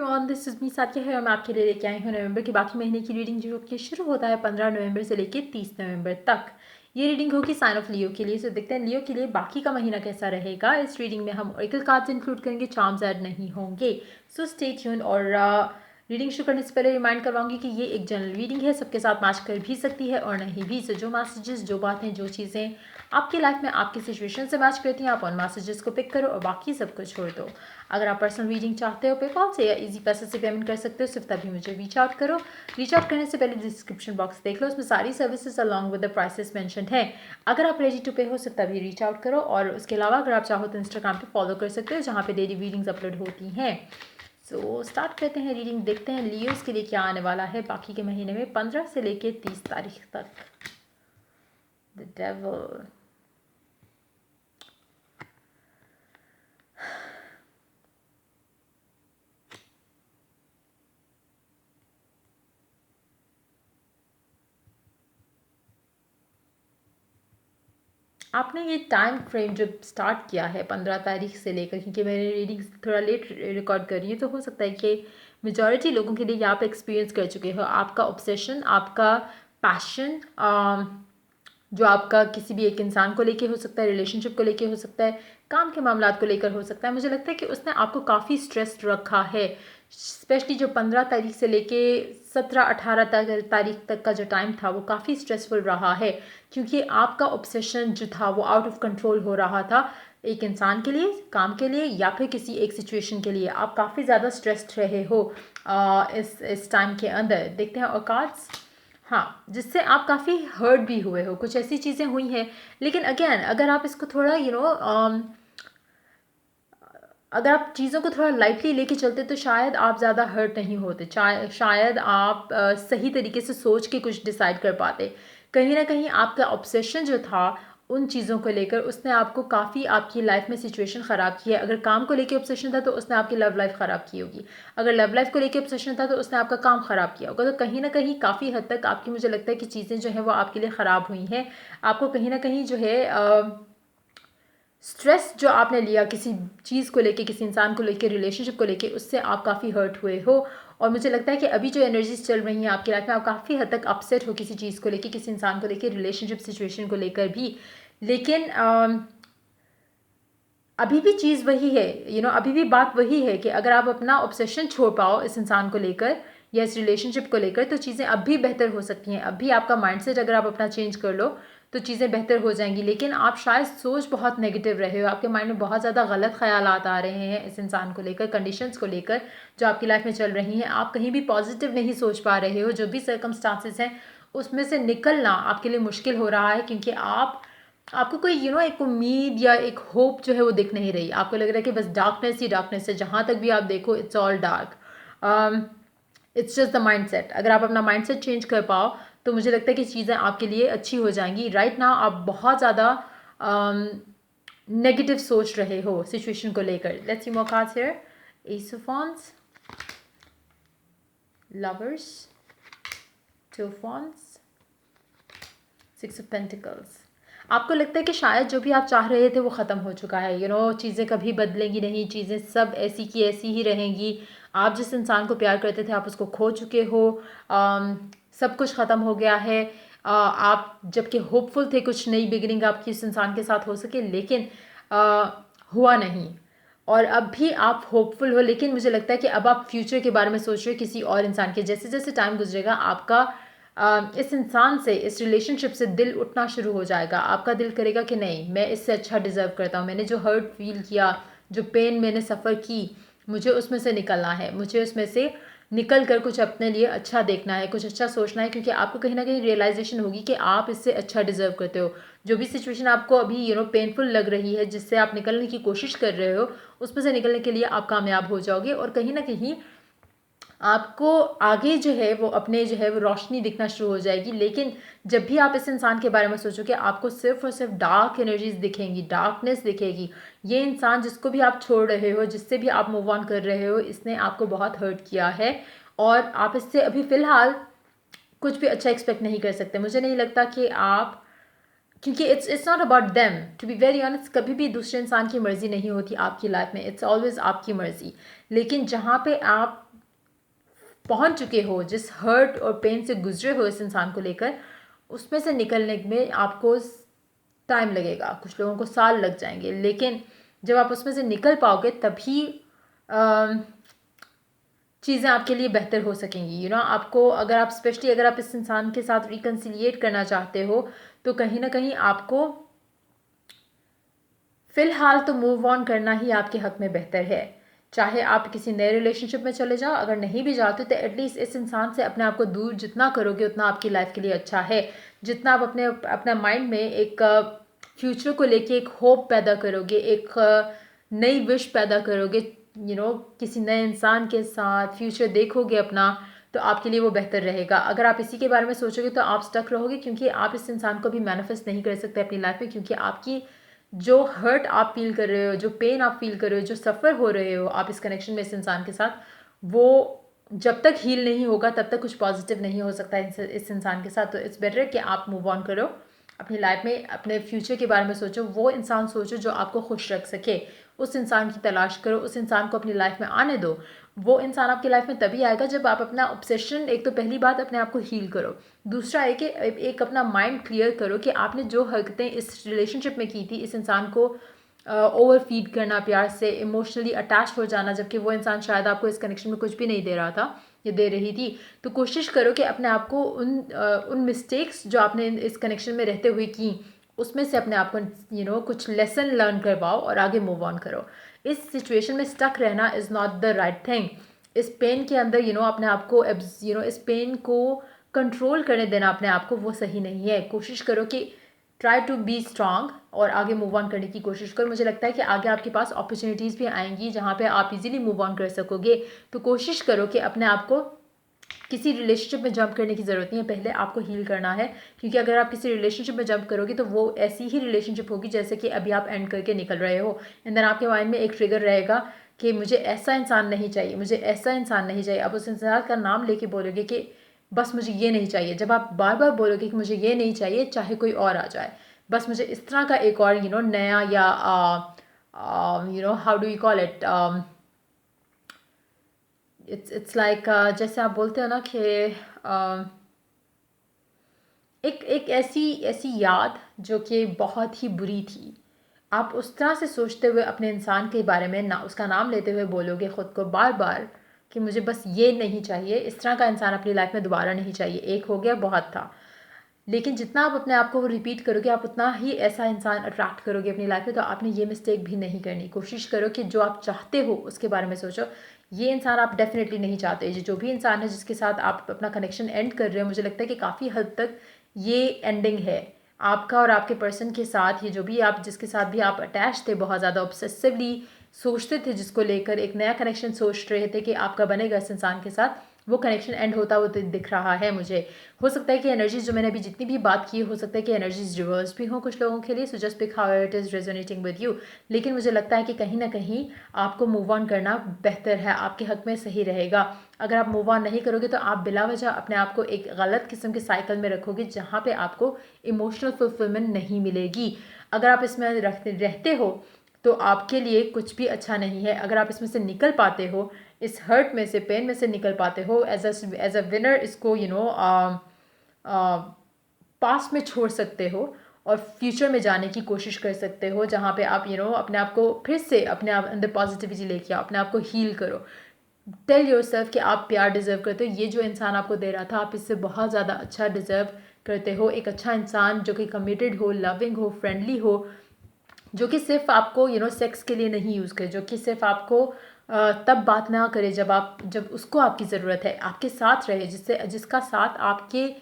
Everyone, this is me साथी है और मैं आपके लिए लेके आई हूँ नवंबर के बाकी महीने की रीडिंग जो कि शुरू होता है 15 नवंबर से लेके 30 नवंबर तक। ये रीडिंग होगी साइन ऑफ लियो के लिए। सो देखते हैं लियो के लिए बाकी का महीना कैसा रहेगा। इस रीडिंग में हम ऑरेकल कार्ड्स इंक्लूड करेंगे, चार्म्स ऐड नहीं होंगे। So stay tuned. और रीडिंग शुरू करने से पहले रिमाइंड करवाऊंगी कि ये एक जनरल रीडिंग है, सबके साथ मैच कर भी सकती है और नहीं भी। सो जो मैसेजेस, जो बातें, जो चीज़ें आपकी लाइफ में आपकी सिचुएशन से मैच करती हैं, आप उन मैसेजेस को पिक करो और बाकी सब कुछ छोड़ दो। अगर आप पर्सनल रीडिंग चाहते हो पेपॉल से या इजी पैसे से पेमेंट कर सकते हो, सिर्फ तभी मुझे रीच आउट करो। रीच आउट करने से पहले डिस्क्रिप्शन बॉक्स देख लो, उसमें सारी services along with the prices mentioned है। अगर आप रेडी टू पे हो सिर्फ तभी रीच आउट करो। और उसके अलावा अगर आप चाहो तो इंस्टाग्राम पे फॉलो कर सकते हो, जहाँ पे डेली रीडिंग्स अपलोड होती हैं। सो स्टार्ट करते हैं रीडिंग। देखते हैं लियोस के लिए क्या आने वाला है बाकी के महीने में 15 से लेके 30 तारीख तक। The devil. आपने ये टाइम फ्रेम जब स्टार्ट किया है 15 तारीख से लेकर, क्योंकि मैंने रीडिंग थोड़ा लेट रिकॉर्ड कर रही हूँ, तो हो सकता है कि मेजॉरिटी लोगों के लिए ये आप एक्सपीरियंस कर चुके हो। आपका ऑब्सेशन, आपका पैशन, जो आपका किसी भी एक इंसान को लेके हो सकता है, रिलेशनशिप को लेके हो सकता है, काम के मामलात को लेकर हो सकता है। मुझे लगता है कि उसने आपको काफ़ी स्ट्रेस्ड रखा है, स्पेशली जो 15 तारीख से लेके 17-18 तारीख तक का जो टाइम था वो काफ़ी स्ट्रेसफुल रहा है, क्योंकि आपका ऑब्सेशन जो था वो आउट ऑफ कंट्रोल हो रहा था। एक इंसान के लिए, काम के लिए, या फिर किसी एक सिचुएशन के लिए आप काफ़ी ज़्यादा स्ट्रेस्ड रहे हो इस टाइम के अंदर। देखते हैं और कार्ड्स। हाँ, जिससे आप काफ़ी हर्ट भी हुए हो, कुछ ऐसी चीज़ें हुई हैं। लेकिन अगेन अगर आप इसको थोड़ा अगर आप चीज़ों को थोड़ा लाइटली लेके चलते तो शायद आप ज़्यादा हर्ट नहीं होते, शायद आप सही तरीके से सोच के कुछ डिसाइड कर पाते। कहीं ना कहीं आपका ऑब्सेशन जो था उन चीज़ों को लेकर, उसने आपको काफ़ी आपकी लाइफ में सिचुएशन ख़राब की है। अगर काम को लेकर ऑब्सेशन था तो उसने आपकी लव लाइफ ख़राब की होगी। अगर लव लाइफ को लेकर ऑब्सेशन था तो उसने आपका काम ख़राब किया होगा। तो कहीं ना कहीं काफ़ी हद तक आपकी, मुझे लगता है कि चीज़ें जो है वो आपके लिए ख़राब हुई हैं। आपको कहीं ना कहीं जो है स्ट्रेस जो आपने लिया किसी चीज़ को लेके, किसी इंसान को लेके, रिलेशनशिप को लेके, उससे आप काफ़ी हर्ट हुए हो। और मुझे लगता है कि अभी जो एनर्जीज चल रही हैं आपकी लाइफ में, आप काफ़ी हद तक अपसेट हो किसी चीज़ को लेके, किसी इंसान को लेके, रिलेशनशिप सिचुएशन को लेकर भी। लेकिन अभी भी चीज़ वही है, अभी भी बात वही है कि अगर आप अपना ऑब्सेशन छोड़ पाओ इस इंसान को लेकर या इस रिलेशनशिप को लेकर, तो चीज़ें अब भी बेहतर हो सकती हैं। अब भी आपका माइंडसेट अगर आप अपना चेंज कर लो तो चीज़ें बेहतर हो जाएंगी। लेकिन आप शायद सोच बहुत नेगेटिव रहे हो, आपके माइंड में बहुत ज़्यादा गलत ख्यालात आ रहे हैं इस इंसान को लेकर, कंडीशंस को लेकर जो आपकी लाइफ में चल रही हैं। आप कहीं भी पॉजिटिव नहीं सोच पा रहे हो। जो भी सर्कमस्टांसेस हैं उसमें से निकलना आपके लिए मुश्किल हो रहा है, क्योंकि आपको कोई एक उम्मीद या एक होप जो है वो दिख नहीं रही। आपको लग रहा है कि बस डार्कनेस ही डार्कनेस है, जहाँ तक भी आप देखो it's all dark. It's just the mindset. अगर आप अपना माइंडसेट चेंज कर पाओ तो मुझे लगता है कि चीज़ें आपके लिए अच्छी हो जाएंगी। राइट नाउ आप बहुत ज़्यादा नेगेटिव सोच रहे हो सिचुएशन को लेकर। Let's see more cards here. S of wands, lovers, two of wands, six of pentacles. आपको लगता है कि शायद जो भी आप चाह रहे थे वो ख़त्म हो चुका है। चीज़ें कभी बदलेंगी नहीं, चीज़ें सब ऐसी की ऐसी ही रहेंगी। आप जिस इंसान को प्यार करते थे आप उसको खो चुके हो। सब कुछ ख़त्म हो गया है। आप जबकि होपफुल थे कुछ नई बिगिनिंग आपकी उस इंसान के साथ हो सके, लेकिन हुआ नहीं। और अब भी आप होपफुल हो, लेकिन मुझे लगता है कि अब आप फ्यूचर के बारे में सोच रहे हो किसी और इंसान के। जैसे जैसे टाइम गुजरेगा आपका इस इंसान से, इस रिलेशनशिप से दिल उठना शुरू हो जाएगा। आपका दिल करेगा कि नहीं, मैं इससे अच्छा डिज़र्व करता हूँ। मैंने जो हर्ट फील किया, जो पेन मैंने सफ़र की, मुझे उसमें से निकलना है। मुझे उसमें से निकल कर कुछ अपने लिए अच्छा देखना है, कुछ अच्छा सोचना है, क्योंकि आपको कहीं ना कहीं रियलाइजेशन होगी कि आप इससे अच्छा डिज़र्व करते हो। जो भी सिचुएशन आपको अभी पेनफुल लग रही है, जिससे आप निकलने की कोशिश कर रहे हो, उसमें से निकलने के लिए आप कामयाब हो जाओगे। और कहीं ना कहीं आपको आगे जो है वो अपने जो है वो रोशनी दिखना शुरू हो जाएगी। लेकिन जब भी आप इस इंसान के बारे में सोचोगे आपको सिर्फ और सिर्फ डार्क एनर्जीज दिखेंगी, डार्कनेस दिखेगी। ये इंसान जिसको भी आप छोड़ रहे हो, जिससे भी आप मूव ऑन कर रहे हो, इसने आपको बहुत हर्ट किया है और आप इससे अभी फ़िलहाल कुछ भी अच्छा एक्सपेक्ट नहीं कर सकते। मुझे नहीं लगता कि आप, क्योंकि it's not about them, to be very honest. कभी भी दूसरे इंसान की मर्ज़ी नहीं होती आपकी लाइफ में, इट्स ऑलवेज आपकी मर्ज़ी। लेकिन जहाँ पे आप पहुंच चुके हो, जिस हर्ट और पेन से गुजरे हो इस इंसान को लेकर, उसमें से निकलने में आपको टाइम लगेगा, कुछ लोगों को साल लग जाएंगे, लेकिन जब आप उसमें से निकल पाओगे तभी चीज़ें आपके लिए बेहतर हो सकेंगी। आपको अगर आप स्पेशली अगर आप इस इंसान के साथ रिकन्सिलिएट करना चाहते हो तो कहीं ना कहीं आपको फ़िलहाल तो मूव ऑन करना ही आपके हक़ में बेहतर है। चाहे आप किसी नए रिलेशनशिप में चले जाओ, अगर नहीं भी जाते तो एटलीस्ट इस इंसान से अपने आप को दूर जितना करोगे उतना आपकी लाइफ के लिए अच्छा है। जितना आप अपना माइंड में एक फ्यूचर को लेके एक होप पैदा करोगे, एक नई विश पैदा करोगे, किसी नए इंसान के साथ फ्यूचर देखोगे अपना, तो आपके लिए वो बेहतर रहेगा। अगर आप इसी के बारे में सोचोगे तो आप स्टक रहोगे, क्योंकि आप इस इंसान को भी मैनिफेस्ट नहीं कर सकते अपनी लाइफ में, क्योंकि आपकी जो हर्ट आप फील कर रहे हो, जो पेन आप फील कर रहे हो, जो सफ़र हो रहे हो आप इस कनेक्शन में इस इंसान के साथ, वो जब तक हील नहीं होगा तब तक कुछ पॉजिटिव नहीं हो सकता इस इंसान के साथ। तो इट्स बेटर कि आप मूव ऑन करो, अपनी लाइफ में अपने फ्यूचर के बारे में सोचो, वो इंसान सोचो जो आपको खुश रख सके, उस इंसान की तलाश करो, उस इंसान को अपनी लाइफ में आने दो। वो इंसान आपकी लाइफ में तभी आएगा जब आप अपना ऑब्सेशन, एक तो पहली बात अपने आप को हील करो, दूसरा है कि एक अपना माइंड क्लियर करो कि आपने जो हरकतें इस रिलेशनशिप में की थी, इस इंसान को ओवर फीड करना, प्यार से इमोशनली अटैच हो जाना, जबकि वो इंसान शायद आपको इस कनेक्शन में कुछ भी नहीं दे रहा था या दे रही थी, तो कोशिश करो कि अपने आप को उन मिस्टेक्स जो आपने इस कनेक्शन में रहते हुए की, उसमें से अपने आप को कुछ लेसन लर्न करवाओ और आगे मूव ऑन करो। इस सिचुएशन में स्टक रहना is not the right thing. इस पेन के अंदर अपने आप को इस पेन को कंट्रोल करने देना अपने आप को, वो सही नहीं है। कोशिश करो कि ट्राई टू बी स्ट्रांग और आगे मूव ऑन करने की कोशिश करो। मुझे लगता है कि आगे आपके पास अपॉर्चुनिटीज़ भी आएंगी जहाँ पे आप इजीली मूव ऑन कर सकोगे। तो कोशिश करो कि अपने आप को किसी रिलेशनशिप में जंप करने की ज़रूरत नहीं है, पहले आपको हील करना है, क्योंकि अगर आप किसी रिलेशनशिप में जंप करोगे तो वो ऐसी ही रिलेशनशिप होगी जैसे कि अभी आप एंड करके निकल रहे हो। एंड देन आपके माइंड में एक ट्रिगर रहेगा कि मुझे ऐसा इंसान नहीं चाहिए, मुझे ऐसा इंसान नहीं चाहिए। अब उस इंसान का नाम लेके बोलोगे कि बस मुझे ये नहीं चाहिए। जब आप बार बार बोलोगे कि मुझे ये नहीं चाहिए, चाहे कोई और आ जाए, बस मुझे इस तरह का एक और नया या how do you call it, it's like जैसे आप बोलते हो ना कि एक ऐसी याद जो कि बहुत ही बुरी थी, आप उस तरह से सोचते हुए अपने इंसान के बारे में ना उसका नाम लेते हुए बोलोगे ख़ुद को बार बार कि मुझे बस ये नहीं चाहिए, इस तरह का इंसान अपनी लाइफ में दोबारा नहीं चाहिए, एक हो गया बहुत था। लेकिन जितना आप अपने आप को रिपीट करोगे, आप उतना ही ऐसा इंसान अट्रैक्ट करोगे अपनी लाइफ में। तो आपने ये मिस्टेक भी नहीं करनी। कोशिश करो कि जो आप चाहते हो उसके बारे में सोचो। ये इंसान आप डेफिनेटली नहीं चाहते। जो भी इंसान है जिसके साथ आप अपना कनेक्शन एंड कर रहे हो, मुझे लगता है कि काफ़ी हद तक ये एंडिंग है आपका और आपके पर्सन के साथ। ये जो भी आप जिसके साथ भी आप अटैच थे, बहुत ज़्यादा ऑब्सेसिवली सोचते थे जिसको लेकर, एक नया कनेक्शन सोच रहे थे कि आपका बनेगा इस इंसान के साथ, वो कनेक्शन एंड होता वो तो दिख रहा है मुझे। हो सकता है कि एनर्जीज जो मैंने अभी जितनी भी बात की, हो सकता है कि एनर्जीज रिवर्स भी हों कुछ लोगों के लिए। So just pick how it is resonating with you. लेकिन मुझे लगता है कि कहीं ना कहीं आपको मूव ऑन करना बेहतर है, आपके हक में सही रहेगा। अगर आप मूव ऑन नहीं करोगे तो आप बिला वजह अपने आप को एक गलत किस्म के साइकिल में रखोगे जहाँ पे आपको इमोशनल फुलफिलमेंट नहीं मिलेगी। अगर आप इसमें रहते हो तो आपके लिए कुछ भी अच्छा नहीं है। अगर आप इसमें से निकल पाते हो, इस हर्ट में से, पेन में से निकल पाते हो, एज अ विनर इसको पास्ट में छोड़ सकते हो और फ्यूचर में जाने की कोशिश कर सकते हो, जहाँ पे आप अपने आप को फिर से अपने आप अंदर पॉजिटिविटी लेके आओ, अपने आप को हील करो। टेल योरसेल्फ कि आप प्यार डिज़र्व करते हो। ये जो इंसान आपको दे रहा था, आप इससे बहुत ज़्यादा अच्छा डिज़र्व करते हो। एक अच्छा इंसान जो कि कमिटेड हो, लविंग हो, फ्रेंडली हो, जो कि सिर्फ आपको सेक्स के लिए नहीं यूज़ करे, जो कि सिर्फ आपको तब बात ना करे जब उसको आपकी ज़रूरत है, आपके साथ रहे, जिसका साथ आपके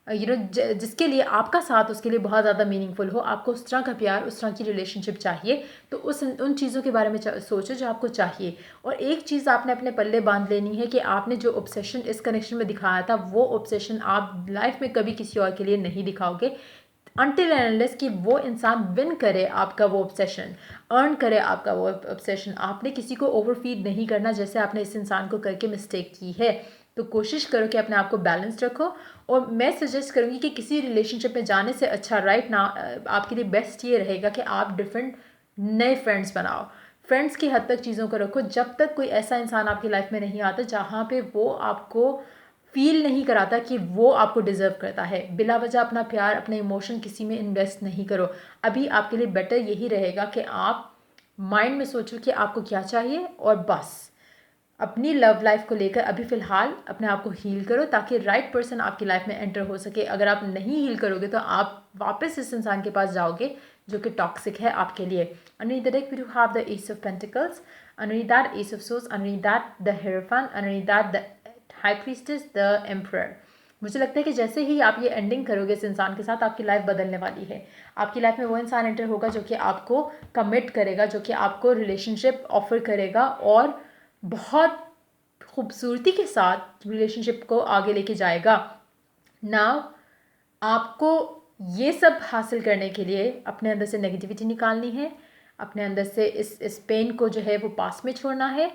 जिसके लिए आपका साथ उसके लिए बहुत ज़्यादा मीनिंगफुल हो। आपको उस तरह का प्यार, उस तरह की रिलेशनशिप चाहिए, तो उन चीज़ों के बारे में सोचो जो आपको चाहिए। और एक चीज़ आपने अपने पल्ले बांध लेनी है कि आपने जो ऑब्सेशन इस कनेक्शन में दिखाया था, वो ऑब्सेशन आप लाइफ में कभी किसी और के लिए नहीं दिखाओगे, अनटिल एंड अनलेस कि वो इंसान विन करे आपका वो ऑब्सेशन, अर्न करे आपका वो ऑब्सेशन। आपने किसी को ओवरफीड नहीं करना जैसे आपने इस इंसान को करके मिस्टेक की है। तो कोशिश करो कि अपने आप को बैलेंस रखो। और मैं सजेस्ट करूँगी कि किसी रिलेशनशिप में जाने से अच्छा राइट ना आपके लिए बेस्ट ये रहेगा कि आप डिफरेंट नए फ्रेंड्स बनाओ। फ्रेंड्स की हद तक चीज़ों को रखो, जब तक कोई ऐसा इंसान आपकी लाइफ में नहीं आता जहाँ पे वो आपको फील नहीं कराता कि वो आपको डिज़र्व करता है। बिला वजह अपना प्यार, अपने इमोशन किसी में इन्वेस्ट नहीं करो। अभी आपके लिए बेटर यही रहेगा कि आप माइंड में सोचो कि आपको क्या चाहिए, और बस अपनी लव लाइफ को लेकर अभी फ़िलहाल अपने आप को हील करो, ताकि राइट पर्सन आपकी लाइफ में एंटर हो सके। अगर आप नहीं हील करोगे तो आप वापस इस इंसान के पास जाओगे जो कि टॉक्सिक है आपके लिए। Underneath the deck we do have the Ace of Pentacles, underneath that Ace of Swords, underneath that the Hierophant, underneath that the High Priestess, the Emperor। मुझे लगता है कि जैसे ही आप ये एंडिंग करोगे इस इंसान के साथ, आपकी लाइफ बदलने वाली है। आपकी लाइफ में वो इंसान एंटर होगा जो कि आपको कमिट करेगा, जो कि आपको रिलेशनशिप ऑफर करेगा और बहुत खूबसूरती के साथ रिलेशनशिप को आगे लेके जाएगा। नाउ आपको ये सब हासिल करने के लिए अपने अंदर से नेगेटिविटी निकालनी है, अपने अंदर से इस पेन को जो है वो पास में छोड़ना है,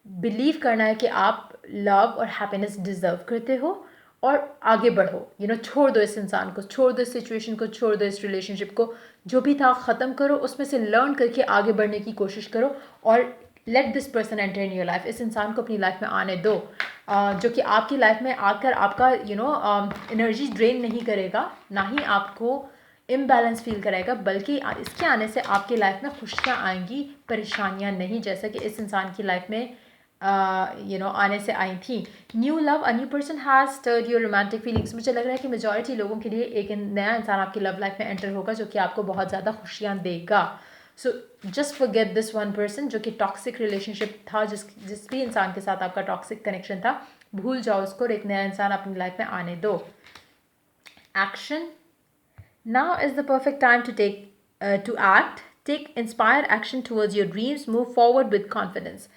बिलीव करना है कि आप लव और हैप्पीनेस डिज़र्व करते हो, और आगे बढ़ो। छोड़ दो इस इंसान को, छोड़ दो इस सिचुएशन को, छोड़ दो इस रिलेशनशिप को, जो भी था ख़त्म करो, उसमें से लर्न करके आगे बढ़ने की कोशिश करो, और let this person enter in your life. इस इंसान को अपनी लाइफ में आने दो, जो कि आपकी लाइफ में आकर आपका एनर्जी ड्रेन नहीं करेगा, ना ही आपको इम्बैलेंस फील कराएगा, बल्कि इसके आने से आपकी लाइफ में खुशियाँ आएंगी, परेशानियाँ नहीं, जैसा कि इस इंसान की लाइफ में आने से आई थी। New love, a new person has stirred your romantic feelings. मुझे लग रहा है कि मेजॉरिटी लोगों के लिए एक नया इंसान आपकी लव लाइफ में एंटर होगा जो कि आपको बहुत ज़्यादा खुशियाँ देगा। So just forget this one person जो कि टॉक्सिक रिलेशनशिप था, जिस भी इंसान के साथ आपका टॉक्सिक कनेक्शन था, भूल जाओ उसको और एक नया इंसान अपनी लाइफ में आने दो। Action, now is the perfect time to act. Take inspired action towards your dreams. Move forward with confidence.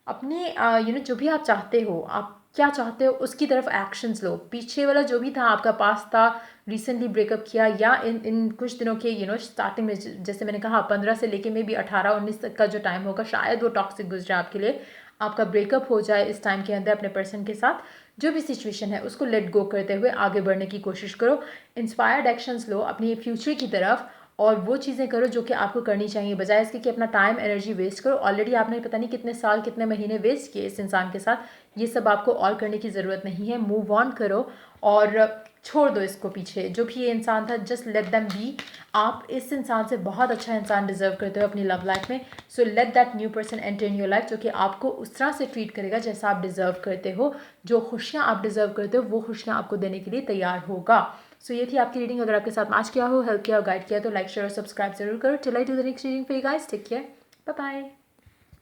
अपने जो भी आप चाहते हो, आप क्या चाहते हो उसकी तरफ एक्शंस लो। पीछे वाला जो भी था, आपका पास था, रिसेंटली ब्रेकअप किया, या इन कुछ दिनों के स्टार्टिंग में, जैसे मैंने कहा 15 से लेके मे बी 18-19 तक का जो टाइम होगा, शायद वो टॉक्सिक गुजरे आपके लिए। आपका ब्रेकअप हो जाए इस टाइम के अंदर अपने पर्सन के साथ। जो भी सिचुएशन है उसको लेट गो करते हुए आगे बढ़ने की कोशिश करो। इंस्पायर्ड एक्शंस लो अपनी फ्यूचर की तरफ, और वो चीज़ें करो जो कि आपको करनी चाहिए, बजाय इसके कि अपना टाइम एनर्जी वेस्ट करो। ऑलरेडी आपने पता नहीं कितने साल, कितने महीने वेस्ट किए इस इंसान के साथ। ये सब आपको और करने की ज़रूरत नहीं है। मूव ऑन करो और छोड़ दो इसको पीछे। जो भी ये इंसान था, जस्ट लेट देम बी। आप इस इंसान से बहुत अच्छा इंसान डिजर्व करते हो अपनी लव लाइफ में। So let that new person enter in your life, जो कि आपको उस तरह से ट्रीट करेगा जैसा आप डिज़र्व करते हो। जो खुशियाँ आप डिज़र्व करते हो वो खुशियाँ आपको देने के लिए तैयार होगा। सो ये थी आपकी रीडिंग। अगर आपके साथ मैच किया हो, हेल्प किया हो, गाइड किया तो लाइक, शेयर और सब्सक्राइब जरूर करो। Till I do the next reading for you guys, take care, bye bye.